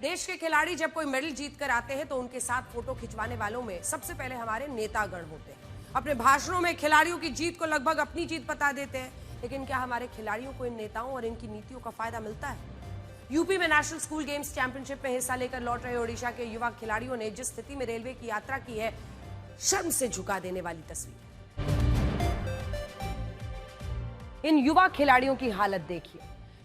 देश के खिलाड़ी जब कोई मेडल जीत कर आते हैं तो उनके साथ फोटो खिंचवाने वालों में सबसे पहले हमारे नेतागण होते हैं। अपने भाषणों में खिलाड़ियों की जीत को लगभग अपनी जीत बता देते हैं, लेकिन क्या हमारे खिलाड़ियों को इन नेताओं और इनकी नीतियों का फायदा मिलता है? यूपी में नेशनल स्कूल गेम्स चैंपियनशिप में हिस्सा लेकर लौट रहे ओडिशा के युवा खिलाड़ियों ने जिस स्थिति में रेलवे की यात्रा की है, शर्म से झुका देने वाली तस्वीर। इन युवा खिलाड़ियों की हालत देखिए।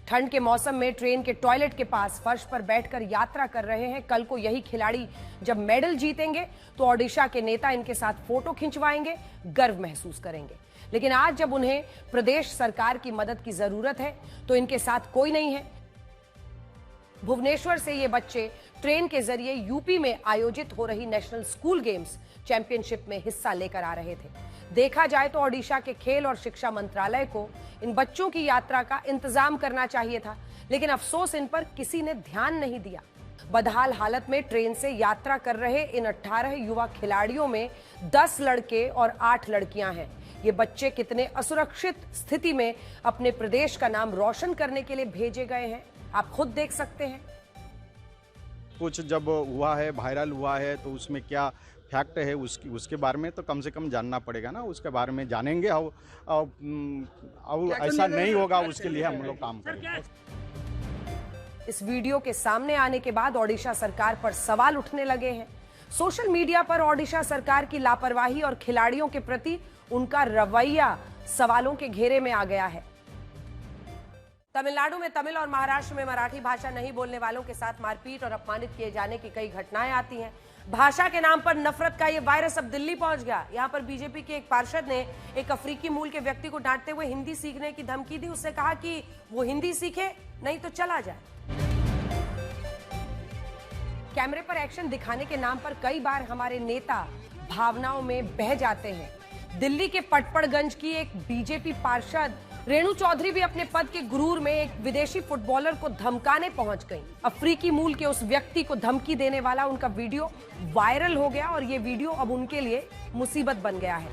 ठंड के मौसम में ट्रेन के टॉयलेट के पास फर्श पर बैठकर यात्रा कर रहे हैं। कल को यही खिलाड़ी जब मेडल जीतेंगे तो ओडिशा के नेता इनके साथ फोटो खिंचवाएंगे, गर्व महसूस करेंगे। लेकिन आज जब उन्हें प्रदेश सरकार की मदद की जरूरत है तो इनके साथ कोई नहीं है। भुवनेश्वर से ये बच्चे ट्रेन के जरिए यूपी में आयोजित हो रही नेशनल स्कूल गेम्स चैंपियनशिप में हिस्सा लेकर आ रहे थे। देखा जाए तो ओडिशा के खेल और शिक्षा मंत्रालय को इन बच्चों की यात्रा का इंतजाम करना चाहिए था, लेकिन अफसोस इन पर किसी ने ध्यान नहीं दिया। बदहाल हालत में ट्रेन से यात्रा कर रहे इन 18 युवा खिलाड़ियों में 10 लड़के और 8 लड़कियां हैं। ये बच्चे कितने असुरक्षित स्थिति में अपने प्रदेश का नाम रोशन करने के लिए भेजे गए हैं, आप खुद देख सकते हैं। कुछ जब हुआ है, वायरल हुआ है, तो उसमें क्या फैक्ट है उसके बारे में तो कम से कम जानना पड़ेगा ना। उसके बारे में जानेंगे और ऐसा नहीं होगा, उसके लिए हम लोग काम करेंगे। इस वीडियो के सामने आने के बाद ओडिशा सरकार पर सवाल उठने लगे हैं। सोशल मीडिया पर ओडिशा सरकार की लापरवाही और खिलाड़ियों के प्रति उनका रवैया सवालों के घेरे में आ गया है। तमिलनाडु में तमिल और महाराष्ट्र में मराठी भाषा नहीं बोलने वालों के साथ मारपीट और अपमानित किए जाने की कई घटनाएं आती हैं। भाषा के नाम पर नफरत का ये वायरस अब दिल्ली पहुंच गया। यहां पर बीजेपी के एक पार्षद ने एक अफ्रीकी मूल के व्यक्ति को डांटते हुए हिंदी सीखने की धमकी दी। उससे कहा कि वो हिंदी सीखे, नहीं तो चला जाए। कैमरे पर एक्शन दिखाने के नाम पर कई बार हमारे नेता भावनाओं में बह जाते हैं। दिल्ली के पटपड़गंज की एक बीजेपी पार्षद रेणु चौधरी भी अपने पद के गुरूर में एक विदेशी फुटबॉलर को धमकाने पहुंच गई। अफ्रीकी मूल के उस व्यक्ति को धमकी देने वाला उनका वीडियो वायरल हो गया और ये वीडियो अब उनके लिए मुसीबत बन गया है।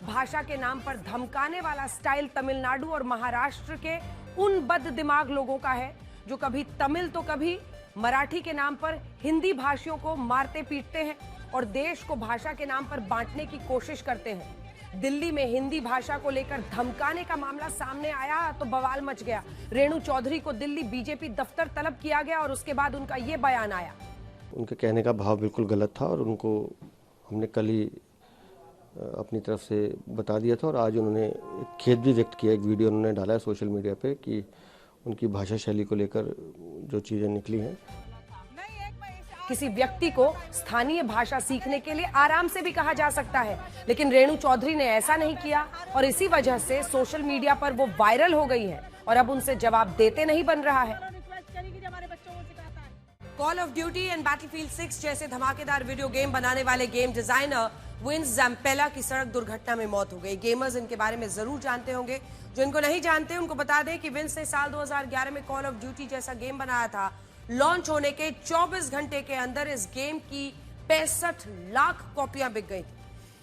भाषा के नाम पर धमकाने वाला स्टाइल तमिलनाडु और महाराष्ट्र के उन बद दिमाग लोगों का है जो कभी तमिल तो कभी मराठी के नाम पर हिंदी भाषियों को मारते पीटते हैं और देश को भाषा के नाम पर बांटने की कोशिश करते हैं। दिल्ली में हिंदी भाषा को लेकर धमकाने का मामला सामने आया तो बवाल मच गया। रेणु चौधरी को दिल्ली बीजेपी दफ्तर तलब किया गया और उसके बाद उनका ये बयान आया। उनके कहने का भाव बिल्कुल गलत था और उनको हमने कल ही अपनी तरफ से बता दिया था और आज उन्होंने एक खेद भी व्यक्त किया। एक वीडियो उन्होंने डाला है सोशल मीडिया पे कि उनकी भाषा शैली को लेकर जो चीज़ें निकली हैं। किसी व्यक्ति को स्थानीय भाषा सीखने के लिए आराम से भी कहा जा सकता है, लेकिन रेणु चौधरी ने ऐसा नहीं किया और इसी वजह से सोशल मीडिया पर वो वायरल हो गई है और अब उनसे जवाब देते नहीं बन रहा है। Call of duty and battlefield 6 जैसे धमाकेदार वीडियो गेम बनाने वाले गेम डिजाइनर विंस जैम्पेला की सड़क दुर्घटना में मौत हो गई। गेमर्स इनके बारे में जरूर जानते होंगे, जो इनको नहीं जानते उनको बता दें कि विंस ने साल 2011 में कॉल ऑफ ड्यूटी जैसा गेम बनाया था। लॉन्च होने के 24 घंटे के अंदर इस गेम की 65 लाख कॉपियां बिक गई।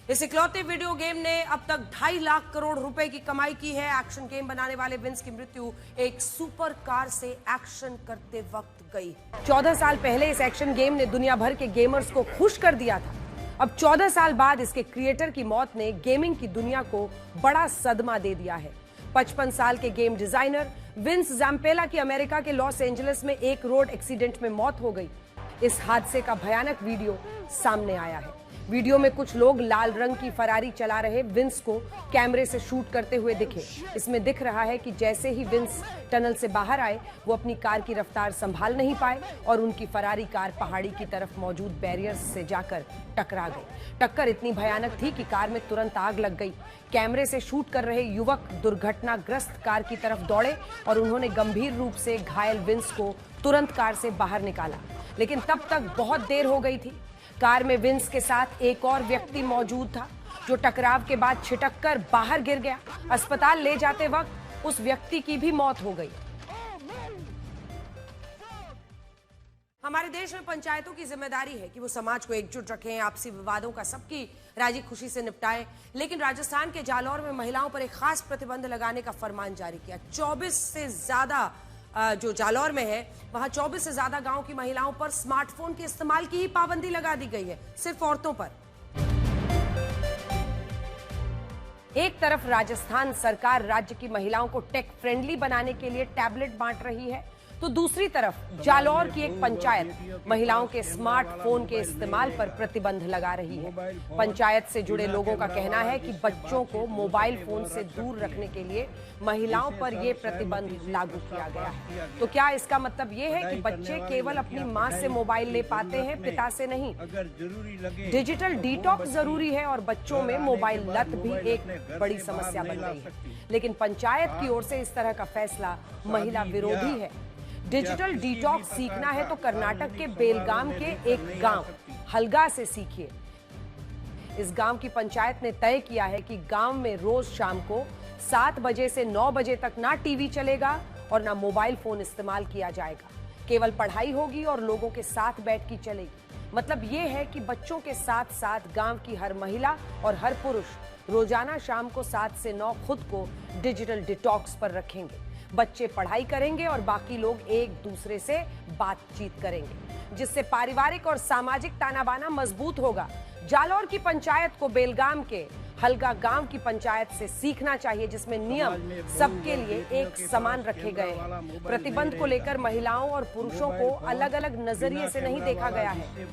इस इकलौते वीडियो गेम ने अब तक 2.5 लाख करोड़ रुपए की कमाई की है। एक्शन गेम बनाने वाले विंस की मृत्यु एक सुपर कार से एक्शन करते वक्त गई। 14 साल पहले इस एक्शन गेम ने दुनिया भर के गेमर्स को खुश कर दिया था। अब 14 साल बाद इसके क्रिएटर की मौत ने गेमिंग की दुनिया को बड़ा सदमा दे दिया है। 55 साल के गेम डिजाइनर विंस जैम्पेला की अमेरिका के लॉस एंजलिस में एक रोड एक्सीडेंट में मौत हो गई। इस हादसे का भयानक वीडियो सामने आया है। वीडियो में कुछ लोग लाल रंग की फरारी चला रहे विंस को कैमरे से शूट करते हुए दिखे। इसमें दिख रहा है कि जैसे ही विंस टनल से बाहर आए वो अपनी कार की रफ्तार संभाल नहीं पाए और उनकी फरारी कार पहाड़ी की तरफ मौजूद बैरियर्स से जाकर टकरा गई। टक्कर इतनी भयानक थी कि कार में तुरंत आग लग गई। कैमरे से शूट कर रहे युवक दुर्घटनाग्रस्त कार की तरफ दौड़े और उन्होंने गंभीर रूप से घायल विंस को तुरंत कार से बाहर निकाला, लेकिन तब तक बहुत देर हो गई थी। कार में विंस के साथ एक और व्यक्ति मौजूद था जो टकराव के बाद छिटक कर बाहर गिर गया। अस्पताल ले जाते वक्त उस व्यक्ति की भी मौत हो गई। हमारे देश में पंचायतों की जिम्मेदारी है कि वो समाज को एकजुट रखें, आपसी विवादों का सबकी राजी खुशी से निपटाएं, लेकिन राजस्थान के जालौर में महिलाओं पर एक खास प्रतिबंध लगाने का फरमान जारी किया। 24 से ज्यादा जो जालौर में है, वहां 24 से ज्यादा गांव की महिलाओं पर स्मार्टफोन के इस्तेमाल की ही पाबंदी लगा दी गई है, सिर्फ औरतों पर। एक तरफ राजस्थान सरकार राज्य की महिलाओं को टेक फ्रेंडली बनाने के लिए टैबलेट बांट रही है, तो दूसरी तरफ जालौर की एक पंचायत महिलाओं के स्मार्टफोन के इस्तेमाल पर प्रतिबंध लगा रही है। पंचायत से जुड़े लोगों का कहना है कि बच्चों को मोबाइल फोन से दूर रखने के लिए महिलाओं पर यह प्रतिबंध लागू किया गया है। तो क्या इसका मतलब ये है कि बच्चे केवल अपनी मां से मोबाइल ले पाते हैं, पिता से नहीं? डिजिटल डिटॉक्स जरूरी है और बच्चों में मोबाइल लत भी एक बड़ी समस्या बन गई है, लेकिन पंचायत की ओर से इस तरह का फैसला महिला विरोधी है। डिजिटल डिटॉक्स सीखना है तो कर्नाटक के बेलगाम के एक गांव हलगा से सीखिए। इस गांव की पंचायत ने तय किया है कि गांव में रोज शाम को 7 बजे से 9 बजे तक ना टीवी चलेगा और ना मोबाइल फोन इस्तेमाल किया जाएगा। केवल पढ़ाई होगी और लोगों के साथ बैठ की चलेगी। मतलब ये है कि बच्चों के साथ साथ गांव की हर महिला और हर पुरुष रोजाना शाम को 7 से 9 खुद को डिजिटल डिटॉक्स पर रखेंगे। बच्चे पढ़ाई करेंगे और बाकी लोग एक दूसरे से बातचीत करेंगे, जिससे पारिवारिक और सामाजिक ताना बाना मजबूत होगा। जालौर की पंचायत को बेलगाम के हलगा गांव की पंचायत से सीखना चाहिए, जिसमें नियम सबके लिए एक समान रखे गए हैं। प्रतिबंध को लेकर महिलाओं और पुरुषों को अलग अलग नजरिए से नहीं देखा गया है।